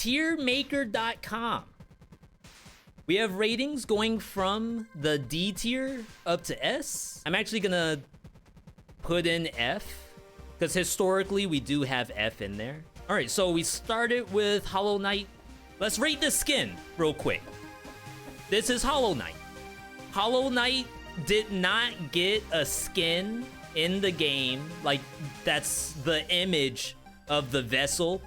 tiermaker.com. We have ratings going from the D tier up to S. I'm actually gonna put in F, because historically we do have F in there. All right, so we started with Hollow Knight. Let's rate this skin real quick. This is Hollow Knight. Hollow Knight did not get a skin in the game. Like, that's the image of the vessel.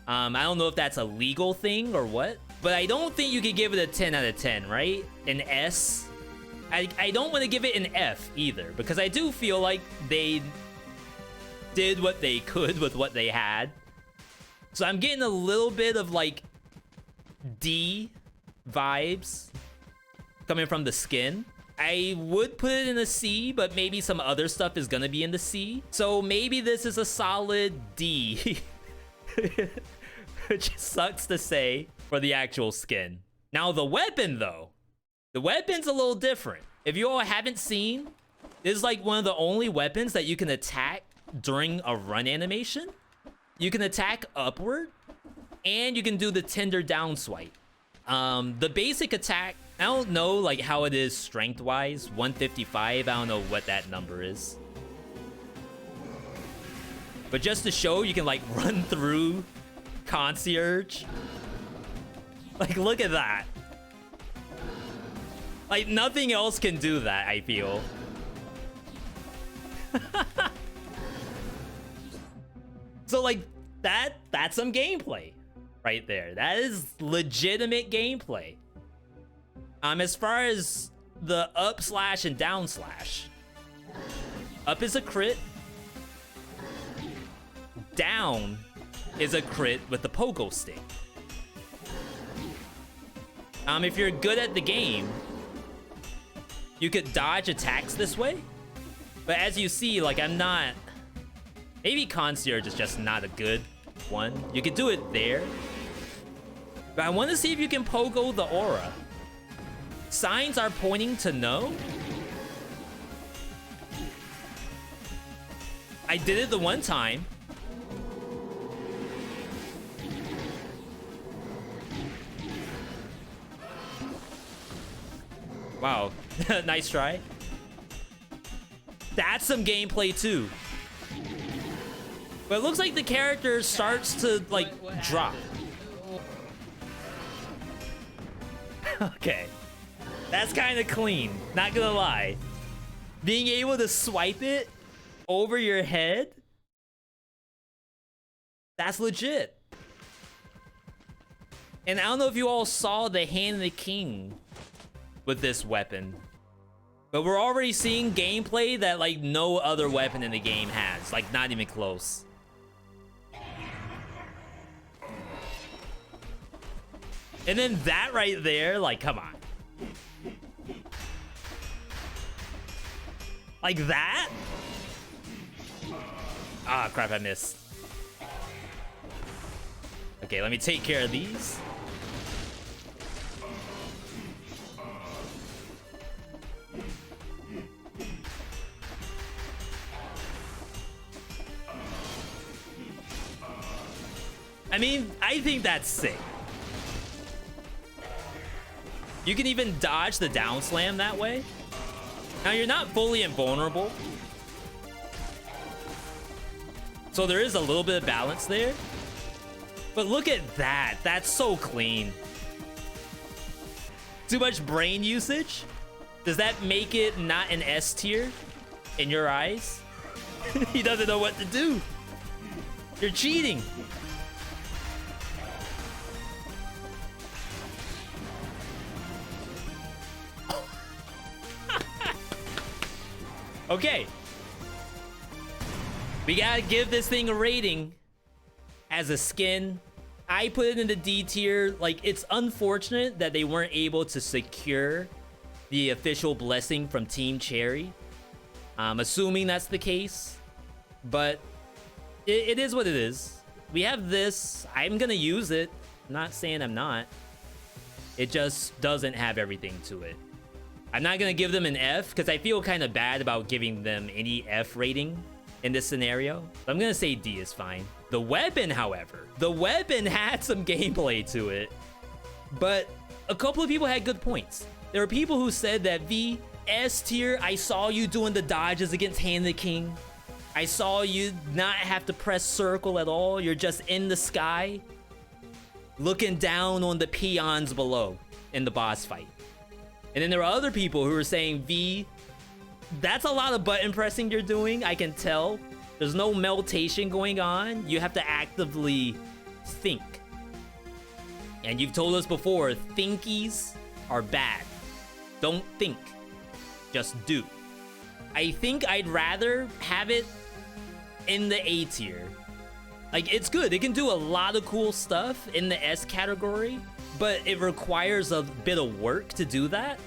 I don't know if that's a legal thing or what, but I don't think you could give it a 10 out of 10, right? An S. I don't want to give it an F either, because I do feel like they did what they could with what they had. So I'm getting a little bit of like D vibes coming from the skin. I would put it in a C, but maybe some other stuff is gonna be in the C. So maybe this is a solid D. Which sucks to say for the actual skin. Now the weapon though, the weapon's a little different. If you all haven't seen, this is like one of the only weapons that you can attack during a run animation. You can attack upward, and you can do the tender down swipe. The basic attack, I don't know like how it is strength wise, 155, I don't know what that number is. But just to show, you can like run through concierge. Like, look at that. Like, nothing else can do that, I feel. So, like, that's some gameplay right there. That is legitimate gameplay. As far as the up slash and down slash. Up is a crit. Down is a crit with the pogo stick. If you're good at the game, you could dodge attacks this way. But as you see, like, I'm not... Maybe concierge is just not a good one. You could do it there. But I want to see if you can pogo the aura. Signs are pointing to no. I did it the one time. Wow, nice try. That's some gameplay too. But it looks like the character starts to like drop. Okay, that's kind of clean, not gonna lie. Being able to swipe it over your head, that's legit. And I don't know if you all saw the Hand of the King with this weapon, but we're already seeing gameplay that like no other weapon in the game has, like not even close. And then that right there, like, come on. Like that? Ah, crap, I missed. Okay, let me take care of these. I mean, I think that's sick. You can even dodge the down slam that way. Now, you're not fully invulnerable, so there is a little bit of balance there. But look at that. That's so clean. Too much brain usage? Does that make it not an S tier in your eyes? He doesn't know what to do. You're cheating. Okay. We gotta give this thing a rating as a skin. I put it in the D tier. Like, it's unfortunate that they weren't able to secure the official blessing from Team Cherry. I'm assuming that's the case, but it is what it is. We have this. I'm gonna use it. I'm not saying I'm not. It just doesn't have everything to it. I'm not gonna give them an F because I feel kind of bad about giving them any F rating in this scenario. But I'm gonna say D is fine. The weapon, however, the weapon had some gameplay to it, but a couple of people had good points. There were people who said that V, S tier, I saw you doing the dodges against Hand the King. I saw you not have to press circle at all. You're just in the sky, looking down on the peons below in the boss fight. And then there were other people who were saying, V, that's a lot of button pressing you're doing. I can tell. There's no meltation going on. You have to actively think. And you've told us before, thinkies are bad. Don't think. Just do. I think I'd rather have it in the A tier. Like, it's good. It can do a lot of cool stuff in the S category, but it requires a bit of work to do that.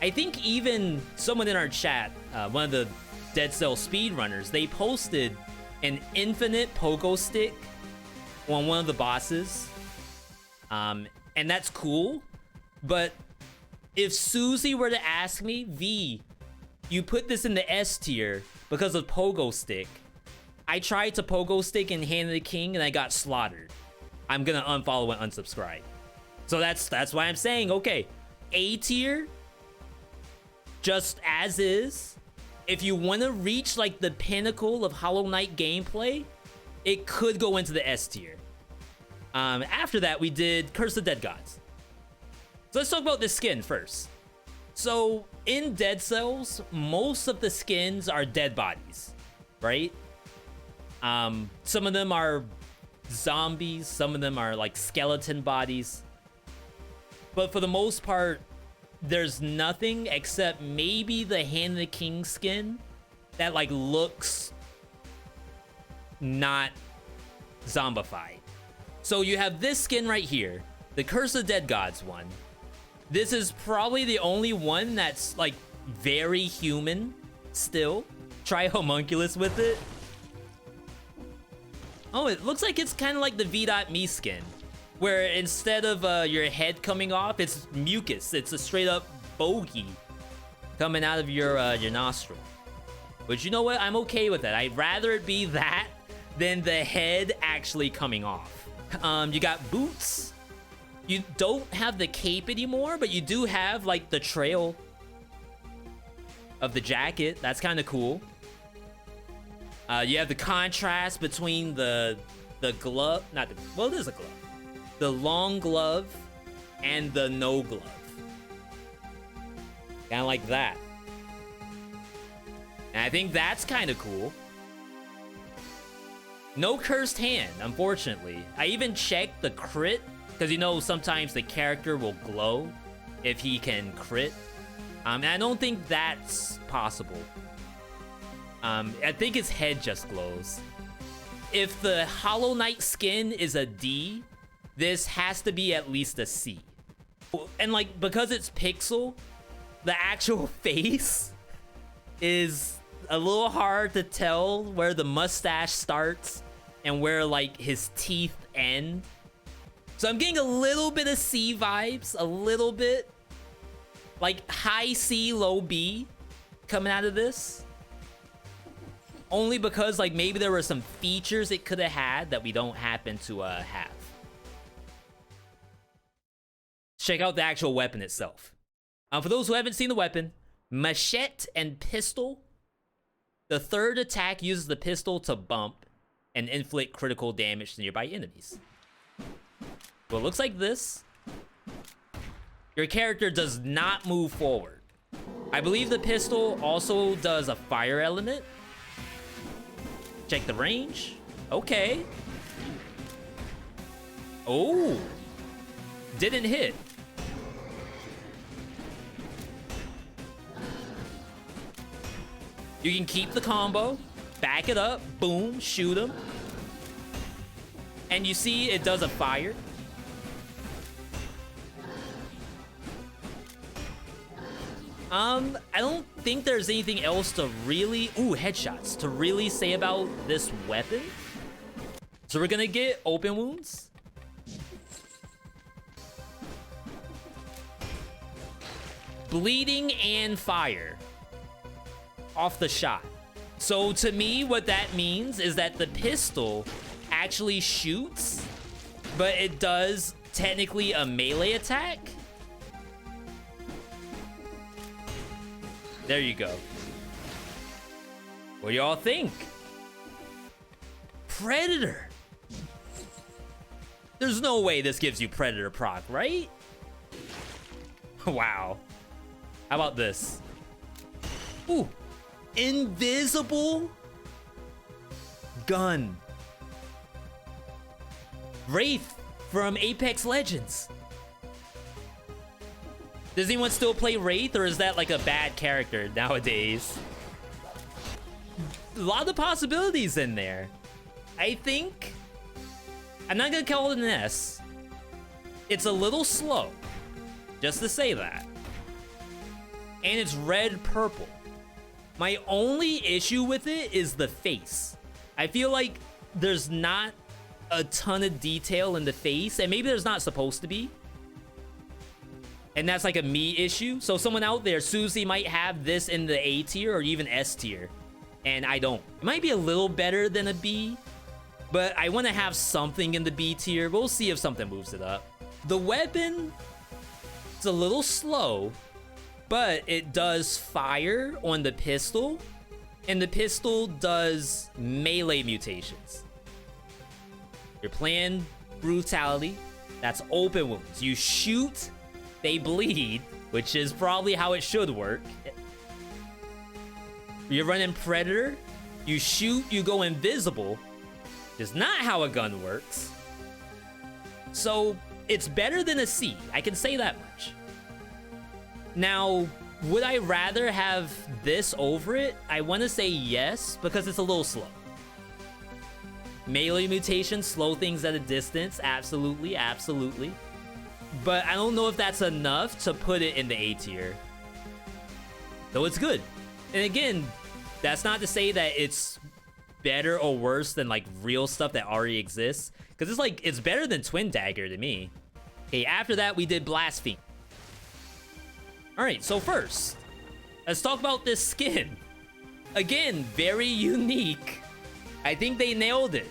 I think even someone in our chat, one of the Dead Cell speedrunners, they posted an infinite pogo stick on one of the bosses. And that's cool, but if Susie were to ask me, V, you put this in the S tier because of pogo stick. I tried to pogo stick in Hand of the King and I got slaughtered. I'm gonna unfollow and unsubscribe. So that's why I'm saying, okay, A tier, just as is. If you want to reach like the pinnacle of Hollow Knight gameplay, it could go into the S tier. After that, we did Curse of Dead Gods. So let's talk about the skin first. So in Dead Cells, most of the skins are dead bodies, right? Some of them are zombies, some of them are like skeleton bodies. But for the most part, there's nothing except maybe the Hand of the King skin that like looks not zombified. So you have this skin right here, the Curse of Dead Gods one. This is probably the only one that's like very human still. Try Homunculus with it. Oh, it looks like it's kind of like the Veedotme skin, where instead of your head coming off, it's mucus. It's a straight up bogey coming out of your nostril. But you know what? I'm okay with that. I'd rather it be that than the head actually coming off. You got boots. You don't have the cape anymore, but you do have like the trail of the jacket. That's kind of cool. You have the contrast between the glove, not the, well, it is a glove. The long glove and the no glove. Kind of like that. And I think that's kind of cool. No cursed hand, unfortunately. I even checked the crit, because you know sometimes the character will glow if he can crit. And I don't think that's possible. I think his head just glows. If the Hollow Knight skin is a D, this has to be at least a C. And like, because it's pixel, the actual face is a little hard to tell where the mustache starts and where like his teeth end. So I'm getting a little bit of C vibes, a little bit. Like high C, low B coming out of this. Only because like maybe there were some features it could have had that we don't happen to have. Check out the actual weapon itself. For those who haven't seen the weapon, machete and pistol. The third attack uses the pistol to bump and inflict critical damage to nearby enemies. Well, it looks like this. Your character does not move forward. I believe the pistol also does a fire element. Check the range. Okay. Oh. Didn't hit. You can keep the combo, back it up, boom, shoot him. And you see it does a fire. I don't think there's anything else to really, headshots, to really say about this weapon. So we're gonna get open wounds. Bleeding and fire off the shot. So to me, what that means is that the pistol actually shoots, but it does technically a melee attack. There you go. What do y'all think? Predator. There's no way this gives you Predator proc, right? Wow. How about this? Ooh. Invisible gun. Wraith from Apex Legends. Does anyone still play Wraith, or is that like a bad character nowadays? A lot of possibilities in there. I think I'm not gonna call it an S. It's a little slow, just to say that. And it's red purple. My only issue with it is the face. I feel like there's not a ton of detail in the face, and maybe there's not supposed to be. And that's like a me issue. So someone out there, Susie, might have this in the A tier or even S tier, and I don't. It might be a little better than a B, but I want to have something in the B tier. We'll see if something moves it up. The weapon, it's a little slow, but it does fire on the pistol, and the pistol does melee mutations. You're playing brutality. That's open wounds. You shoot, they bleed, which is probably how it should work. You're running Predator. You shoot, you go invisible. Is not how a gun works. So it's better than a C. I can say that much. Now, would I rather have this over it? I want to say yes, because it's a little slow. Melee mutations slow things at a distance. Absolutely, absolutely. But I don't know if that's enough to put it in the A tier. Though it's good. And again, that's not to say that it's better or worse than like real stuff that already exists. Because it's like, it's better than Twin Dagger to me. Okay, after that, we did Blasphemous. Alright, so first, let's talk about this skin. Again, very unique. I think they nailed it.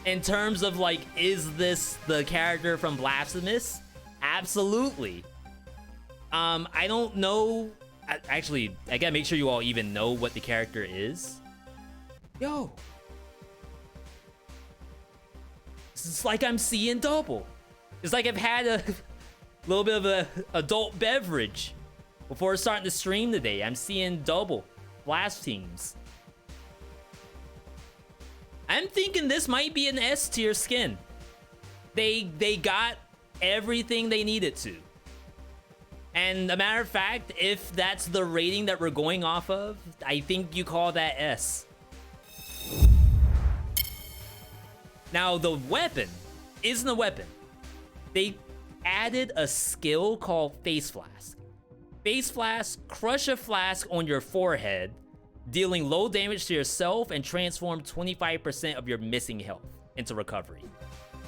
In terms of like, is this the character from Blasphemous? Absolutely. I don't know. Actually, I gotta make sure you all even know what the character is. Yo. It's like I'm seeing double. It's like I've had a little bit of a adult beverage before starting the stream today. I'm seeing double. Blasphemes. I'm thinking this might be an S tier skin. They got everything they needed to. And a matter of fact, if that's the rating that we're going off of, I think you call that S. Now, the weapon isn't a weapon. They added a skill called Face Flask. Face Flask, crush a flask on your forehead, dealing low damage to yourself and transform 25% of your missing health into recovery.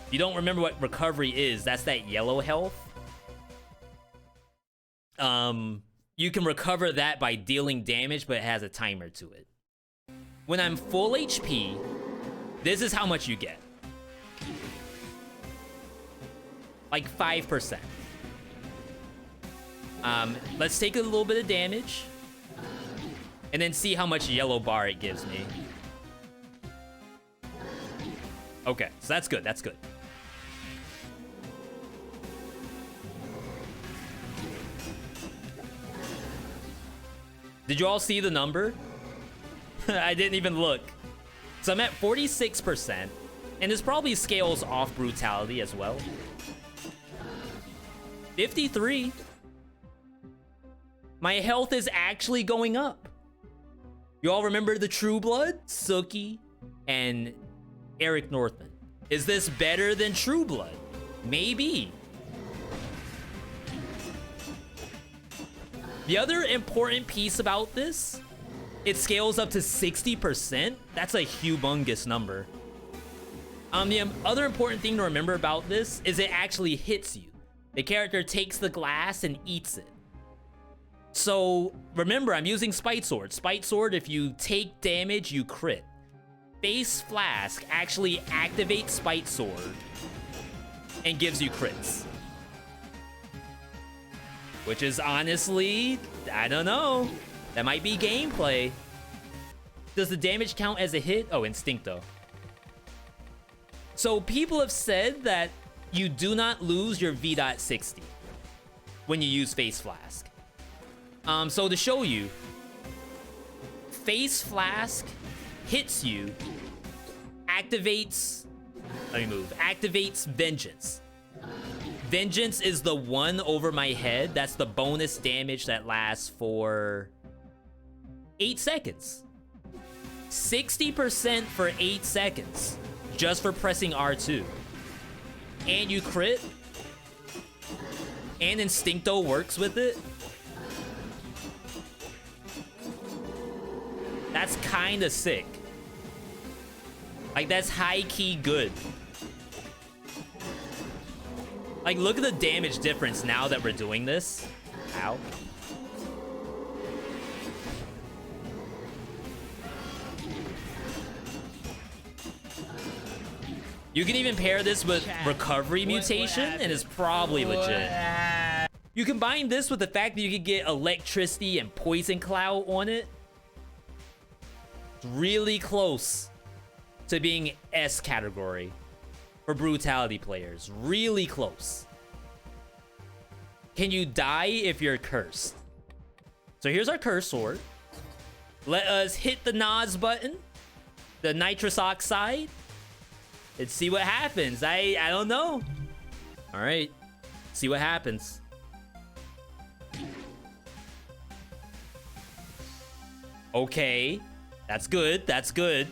If you don't remember what recovery is, that's that yellow health. You can recover that by dealing damage, but it has a timer to it. When I'm full HP, this is how much you get. Like 5%. Let's take a little bit of damage and then see how much yellow bar it gives me. Okay, so that's good, that's good. Did you all see the number? I didn't even look. So I'm at 46%, and this probably scales off brutality as well. 53. My health is actually going up. You all remember the True Blood? Suki and Eric Northman. Is this better than True Blood? Maybe. The other important piece about this, it scales up to 60%. That's a humongous number. The other important thing to remember about this is it actually hits you. The character takes the glass and eats it. So remember, I'm using Spite Sword. Spite Sword, if you take damage, you crit. Face Flask actually activates Spite Sword and gives you crits. Which is honestly, I don't know. That might be gameplay. Does the damage count as a hit? Oh, Instincto. So people have said that you do not lose your Veedotme 60 when you use Face Flask. So to show you, Face Flask hits you, activates, let me move, activates Vengeance. Vengeance is the one over my head. That's the bonus damage that lasts for 8 seconds. 60% for 8 seconds, just for pressing R2. And you crit. And Instincto works with it. That's kinda sick. Like, that's high-key good. Like, look at the damage difference now that we're doing this. Ow. You can even pair this with Recovery Mutation, and it's probably legit. You combine this with the fact that you can get Electricity and Poison Cloud on it. It's really close to being S category for Brutality players. Really close. Can you die if you're cursed? So here's our Curse Sword. Let us hit the Nas button, the Nitrous Oxide. Let's see what happens. I don't know. All right, see what happens. Okay, that's good. That's good.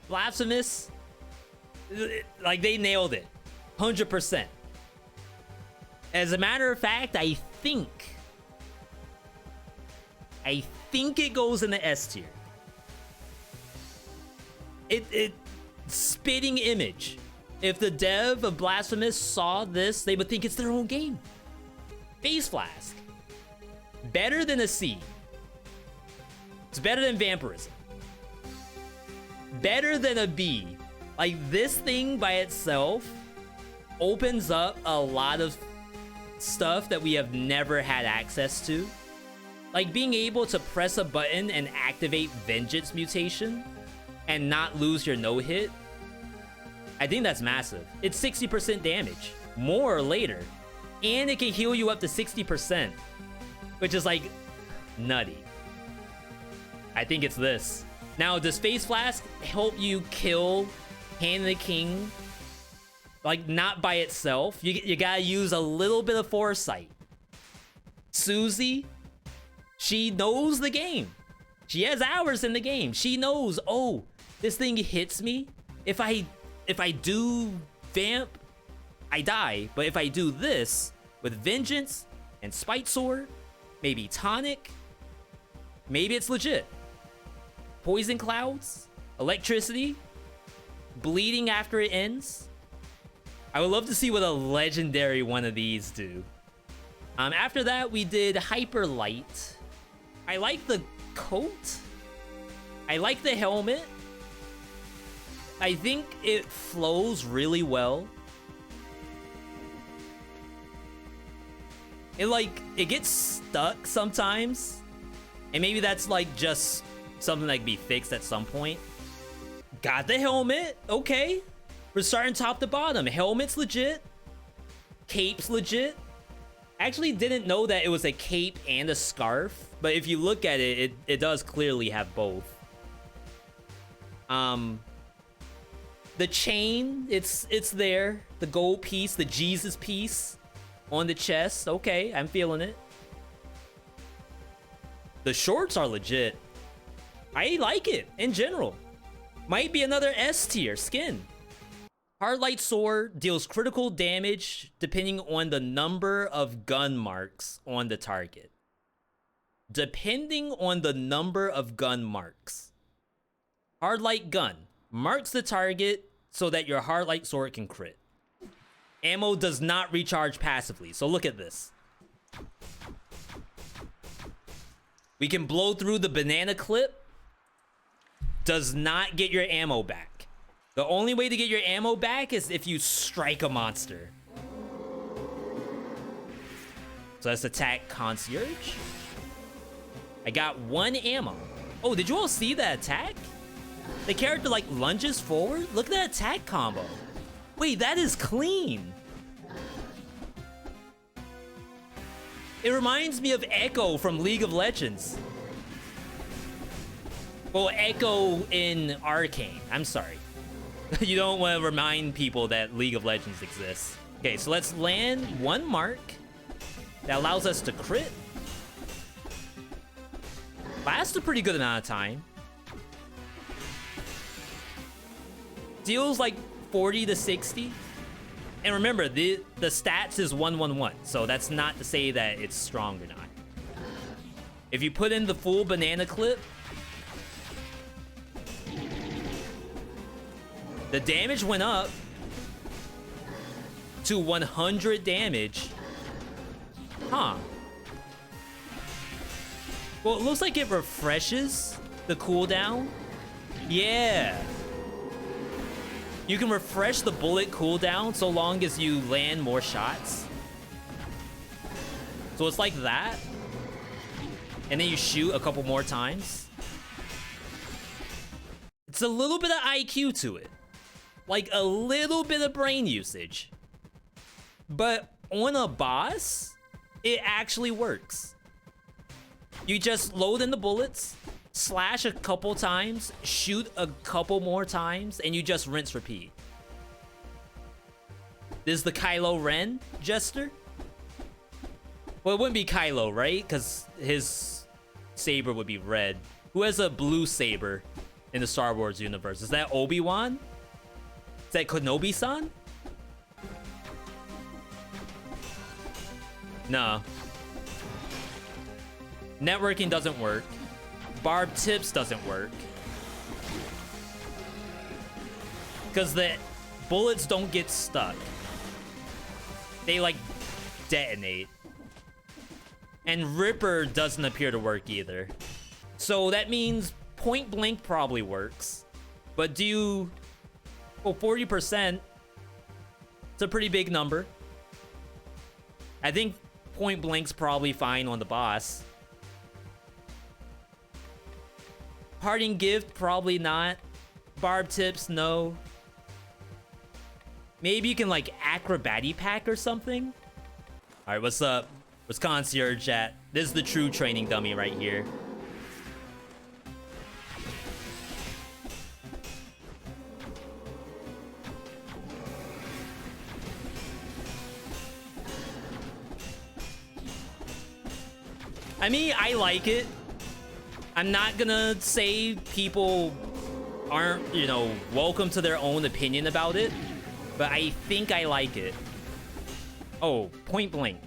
Blasphemous, like, they nailed it, 100%. As a matter of fact, I think it goes in the S tier. Spitting image. If the dev of Blasphemous saw this, they would think it's their own game. Face Flask. Better than a C. It's better than Vampirism. Better than a B. Like, this thing by itself opens up a lot of stuff that we have never had access to. Like, being able to press a button and activate Vengeance Mutation and not lose your no-hit. I think that's massive. It's 60% damage, more or later. And it can heal you up to 60%, which is, like, nutty. I think it's this. Now, does Face Flask help you kill Hand of the King? Like, not by itself. You gotta use a little bit of foresight. Susie, she knows the game. She has hours in the game. She knows, oh, this thing hits me. If I do Vamp, I die. But if I do this with Vengeance and Spite Sword, maybe Tonic, maybe it's legit. Poison Clouds, Electricity, Bleeding after it ends. I would love to see what a legendary one of these do. After that, we did Hyper Light. I like the coat. I like the helmet. I think it flows really well. It gets stuck sometimes. And maybe that's like just something that can be fixed at some point. Got the helmet. Okay. We're starting top to bottom. Helmet's legit. Cape's legit. Actually didn't know that it was a cape and a scarf. But if you look at it, it does clearly have both. The chain, it's there. The gold piece, the Jesus piece on the chest. Okay, I'm feeling it. The shorts are legit. I like it in general. Might be another S tier skin. Hard Light Sword deals critical damage depending on the number of gun marks on the target. Depending on the number of gun marks. Hard Light Gun marks the target so that your Hard Light Sword can crit. Ammo does not recharge passively, so look at this. We can blow through the banana clip. does not get your ammo back. The only way to get your ammo back is if you strike a monster. So let's attack Concierge. I got 1 ammo. Oh, did you all see that attack? The character like lunges forward. Look at that attack combo. Wait, that is clean. It reminds me of Echo from League of Legends. Well, Echo in Arcane. I'm sorry. You don't want to remind people that League of Legends exists. Okay, so let's land 1 mark. That allows us to crit. Lasts a pretty good amount of time. Deals like 40 to 60. And remember, the stats is 111, so that's not to say that it's strong or not. If you put in the full banana clip, the damage went up to 100 damage. Huh. Well, it looks like it refreshes the cooldown. Yeah. You can refresh the bullet cooldown so long as you land more shots. So it's like that. And then you shoot a couple more times. It's a little bit of IQ to it. Like a little bit of brain usage. But on a boss, it actually works. You just load in the bullets, slash a couple times, shoot a couple more times, and you just rinse repeat. This is the Kylo Ren Jester? Well, it wouldn't be Kylo, right? Because his saber would be red. Who has a blue saber in the Star Wars universe? Is that Obi-Wan? Is that Kenobi-san? No. Networking doesn't work. Barb tips doesn't work. Because the bullets don't get stuck. They like detonate. And Ripper doesn't appear to work either. So that means point blank probably works. But do you... Well, 40%. It's a pretty big number. I think point blank's probably fine on the boss. Parting gift, probably not. Barb tips, no. Maybe you can like acrobatic pack or something. All right, what's up? What's Concierge at? This is the true training dummy right here. I mean, I like it. I'm not gonna say people aren't, you know, welcome to their own opinion about it, but I think I like it. Oh, point blank.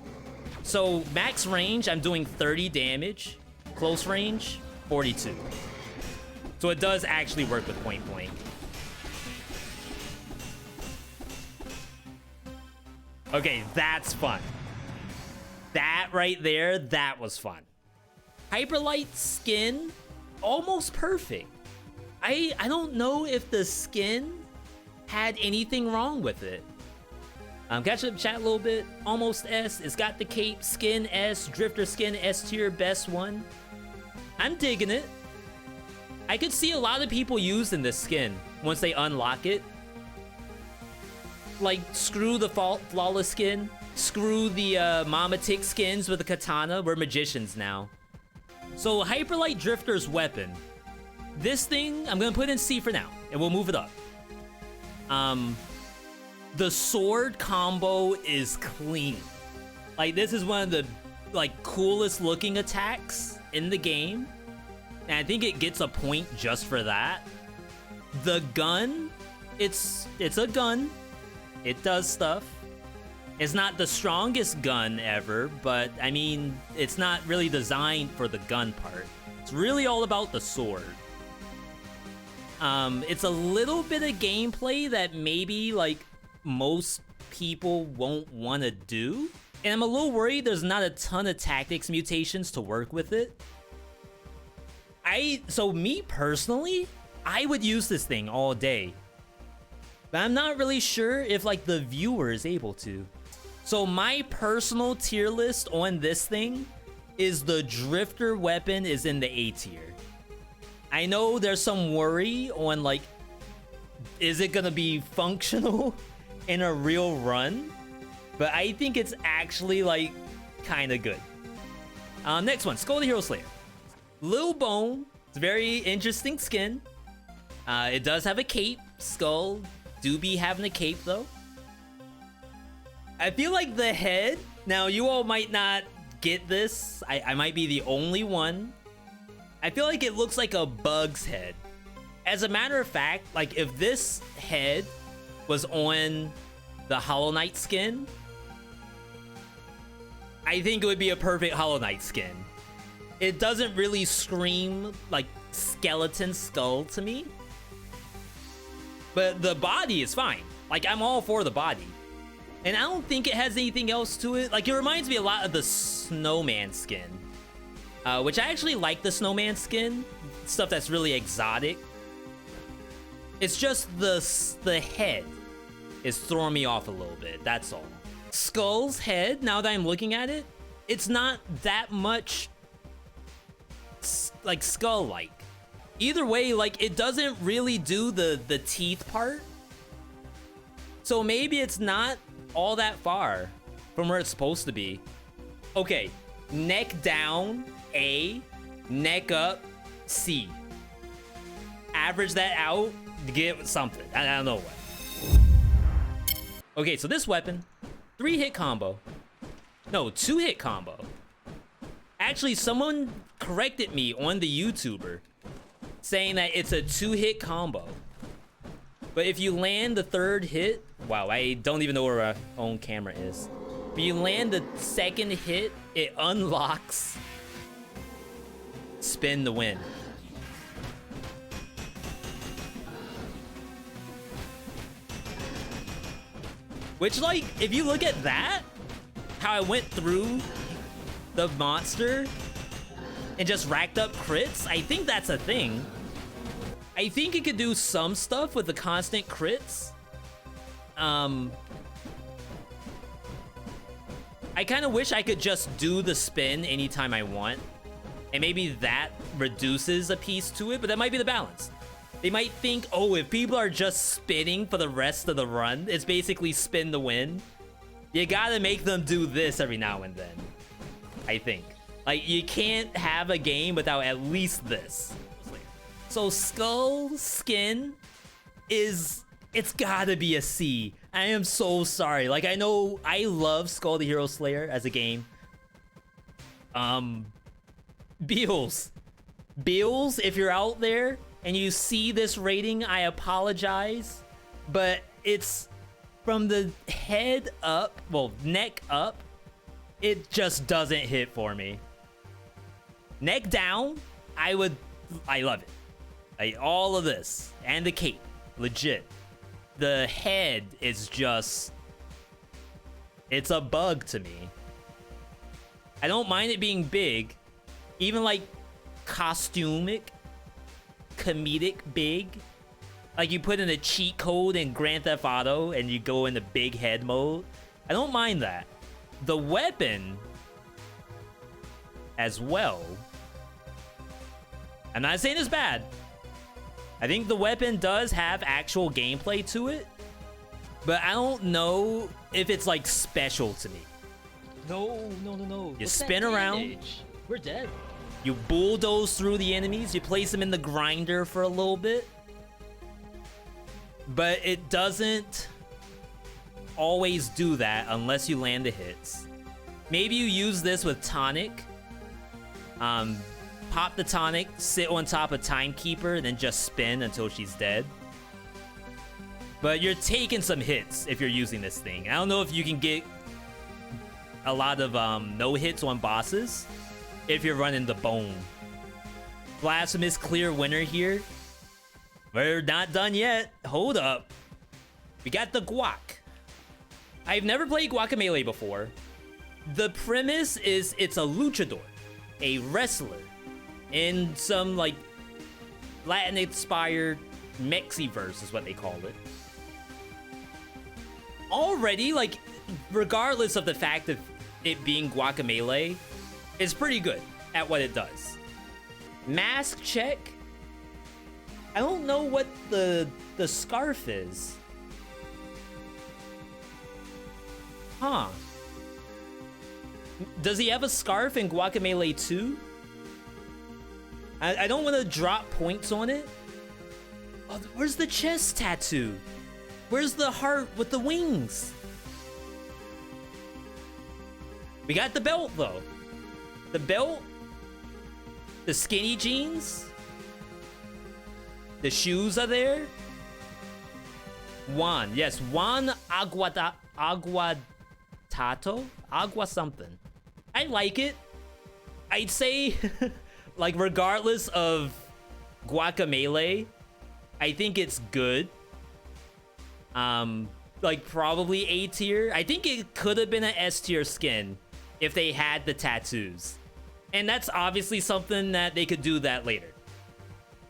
So max range, I'm doing 30 damage. Close range, 42. So it does actually work with point blank. Okay, that's fun. That right there, that was fun. Hyperlight skin, almost perfect. I don't know if the skin had anything wrong with it. Catch up chat a little bit. Almost S. It's got the cape, skin S, drifter skin S tier, best one. I'm digging it. I could see a lot of people using this skin once they unlock it. Like, screw the flawless skin. Screw the Mama Tick skins with the katana. We're magicians now. So, Hyperlight Drifter's weapon. This thing, I'm gonna put in C for now, and we'll move it up. The sword combo is clean. Like, this is one of the, like, coolest looking attacks in the game. And I think it gets a point just for that. The gun, it's a gun. It does stuff. It's not the strongest gun ever, but I mean, it's not really designed for the gun part. It's really all about the sword. It's a little bit of gameplay that maybe like most people won't want to do. And I'm a little worried there's not a ton of tactics mutations to work with it. So me personally, I would use this thing all day. But I'm not really sure if like the viewer is able to. So my personal tier list on this thing is the Drifter weapon is in the A tier. I know there's some worry on like, is it gonna be functional in a real run? But I think it's actually like kind of good. Next one, Skul the Hero Slayer. Lil Bone, it's a very interesting skin. It does have a cape. Skul do be having a cape though. I feel like the head, now you all might not get this. I might be the only one. I feel like it looks like a bug's head. As a matter of fact, like if this head was on the Hollow Knight skin, I think it would be a perfect Hollow Knight skin. It doesn't really scream like skeleton skull to me. But the body is fine. Like, I'm all for the body. And I don't think it has anything else to it. Like, it reminds me a lot of the Snowman skin. Which I actually like the Snowman skin. Stuff that's really exotic. It's just the head is throwing me off a little bit. That's all. Skul's head, now that I'm looking at it, it's not that much like Skul-like. Either way, like, it doesn't really do the teeth part. So maybe it's not all that far from where it's supposed to be. Okay, neck down, A, neck up, C. Average that out to get something. I don't know what. Okay, so this weapon, 3-hit combo. No, 2-hit combo. Actually, someone corrected me on the YouTuber, saying that it's a 2-hit combo. But if you land the 3rd hit, wow, I don't even know where our own camera is. If you land the 2nd hit, it unlocks Spin to Win. Which, like, if you look at that, how I went through the monster and just racked up crits, I think that's a thing. I think it could do some stuff with the constant crits. I kind of wish I could just do the spin anytime I want. And maybe that reduces a piece to it, but that might be the balance. They might think, oh, if people are just spinning for the rest of the run, it's basically spin to win. You gotta make them do this every now and then, I think. Like, you can't have a game without at least this. So Skul skin is, it's gotta be a C. I am so sorry. Like, I know I love Skul the Hero Slayer as a game. Beals, if you're out there and you see this rating, I apologize, but it's from the head up, well, neck up, it just doesn't hit for me. Neck down, I love it. Like, all of this and the cape, legit. The head is just, it's a bug to me. I don't mind it being big, even like costumic, comedic big. Like, you put in a cheat code in Grand Theft Auto and you go into big head mode. I don't mind that. The weapon as well, I'm not saying it's bad. I think the weapon does have actual gameplay to it, but I don't know if it's like special to me. No. You spin around. We're dead. You bulldoze through the enemies. You place them in the grinder for a little bit. But it doesn't always do that unless you land the hits. Maybe you use this with tonic. Pop the tonic, sit on top of Timekeeper, and then just spin until she's dead. But you're taking some hits if you're using this thing. I don't know if you can get a lot of no hits on bosses if you're running the bone. Blasphemous clear winner here. We're not done yet. Hold up. We got the Guac. I've never played Guacamelee before. The premise is it's a luchador, a wrestler, in some like Latin-inspired Mexiverse is what they call it. Already, like, regardless of the fact of it being Guacamelee, it's pretty good at what it does. Mask check. I don't know what the scarf is. Huh. Does he have a scarf in Guacamelee 2? I don't want to drop points on it. Oh, where's the chest tattoo? Where's the heart with the wings? We got the belt, though. The belt. The skinny jeans. The shoes are there. Juan. Yes, Juan Aguatato? Agua something. I like it. I'd say, like, regardless of Guacamelee, I think it's good. Like, probably A tier. I think it could have been an S tier skin if they had the tattoos. And that's obviously something that they could do that later.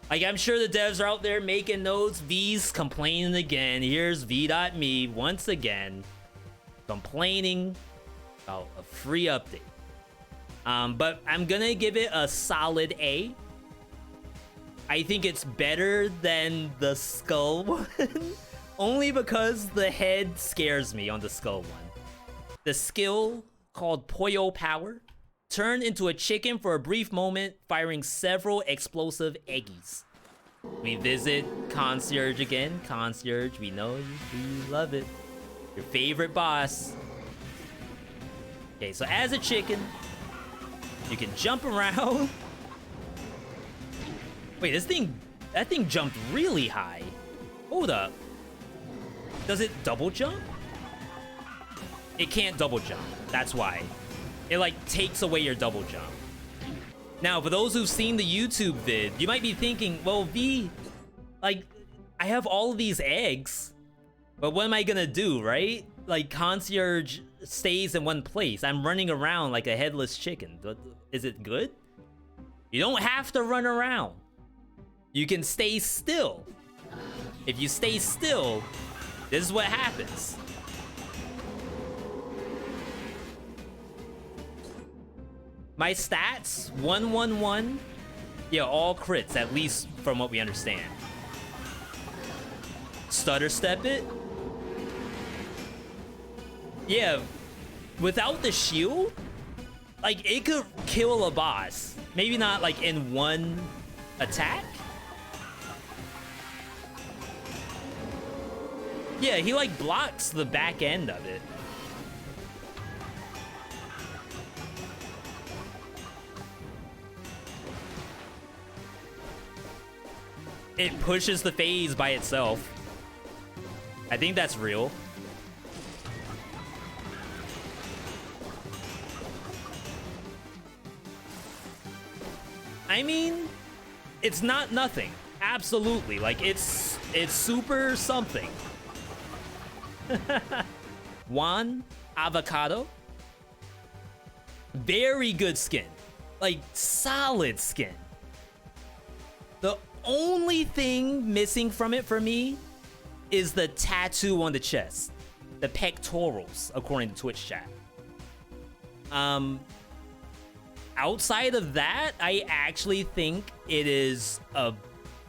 Like, I'm sure the devs are out there making notes. V's complaining again. Here's Veedotme once again complaining about a free update. But I'm gonna give it a solid A. I think it's better than the Skul one. Only because the head scares me on the Skul one. The skill called Pollo Power turned into a chicken for a brief moment, firing several explosive eggies. We visit Concierge again. Concierge, we know you love it. Your favorite boss. Okay, so as a chicken, you can jump around. Wait, that thing jumped really high. Hold up. Does it double jump? It can't double jump. That's why. It, like, takes away your double jump. Now, for those who've seen the YouTube vid, you might be thinking, well, V, like, I have all of these eggs, but what am I gonna do, right? Like, Concierge stays in one place. I'm running around like a headless chicken. Is it good? You don't have to run around. You can stay still. If you stay still, this is what happens. My stats, 111. Yeah, all crits, at least from what we understand. Stutter step it. Yeah, without the shield, like, it could kill a boss. Maybe not, like, in one attack. Yeah, he, like, blocks the back end of it. It pushes the phase by itself. I think that's real. I mean, it's not nothing. Absolutely. Like, it's super something. Juan Avocado. Very good skin. Like, solid skin. The only thing missing from it for me is the tattoo on the chest. The pectorals, according to Twitch chat. Outside of that, I actually think it is a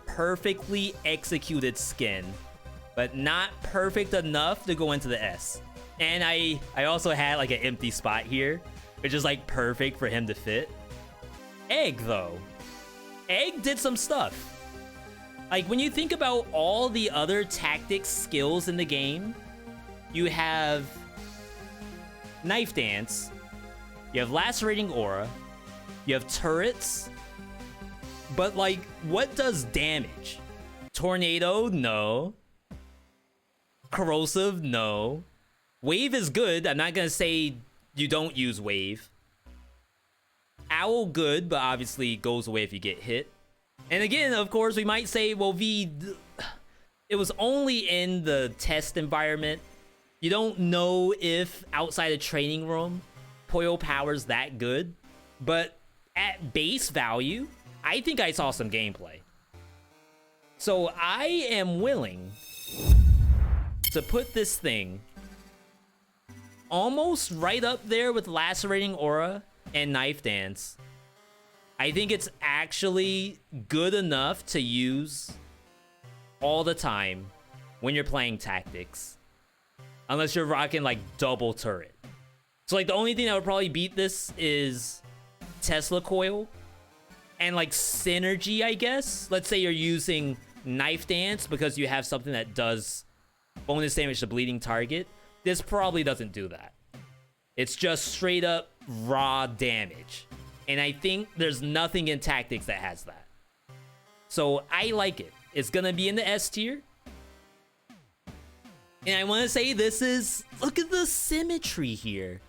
perfectly executed skin, but not perfect enough to go into the S. And I also had, like, an empty spot here, which is, like, perfect for him to fit. Egg, though. Egg did some stuff. Like, when you think about all the other tactics skills in the game, you have Knife Dance, you have Lacerating Aura, you have turrets, but, like, what does damage? Tornado? No. Corrosive? No. Wave is good. I'm not gonna say you don't use Wave. Owl good, but obviously goes away if you get hit. And again, of course, we might say, well, V, it was only in the test environment. You don't know if outside of training room, Pollo Power's that good. But at base value, I think I saw some gameplay. So I am willing to put this thing almost right up there with Lacerating Aura and Knife Dance. I think it's actually good enough to use all the time when you're playing Tactics. Unless you're rocking like double turret. So like the only thing that would probably beat this is Tesla Coil and like Synergy, I guess. Let's say you're using Knife Dance because you have something that does bonus damage to bleeding target. This probably doesn't do that. It's just straight up raw damage. And I think there's nothing in Tactics that has that. So I like it. It's gonna be in the S tier. And I want to say this is... Look at the symmetry here.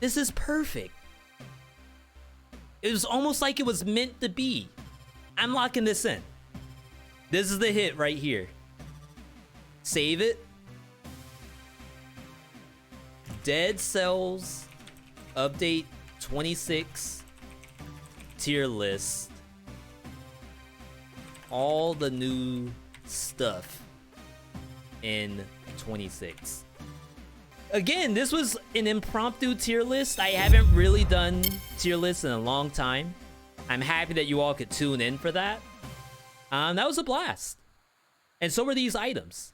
This is perfect. It was almost like it was meant to be. I'm locking this in. This is the hit right here. Save it. Dead Cells Update 26 tier list. All the new stuff in 26. Again, this was an impromptu tier list. I haven't really done tier lists in a long time. I'm happy that you all could tune in for that. That was a blast. And so were these items.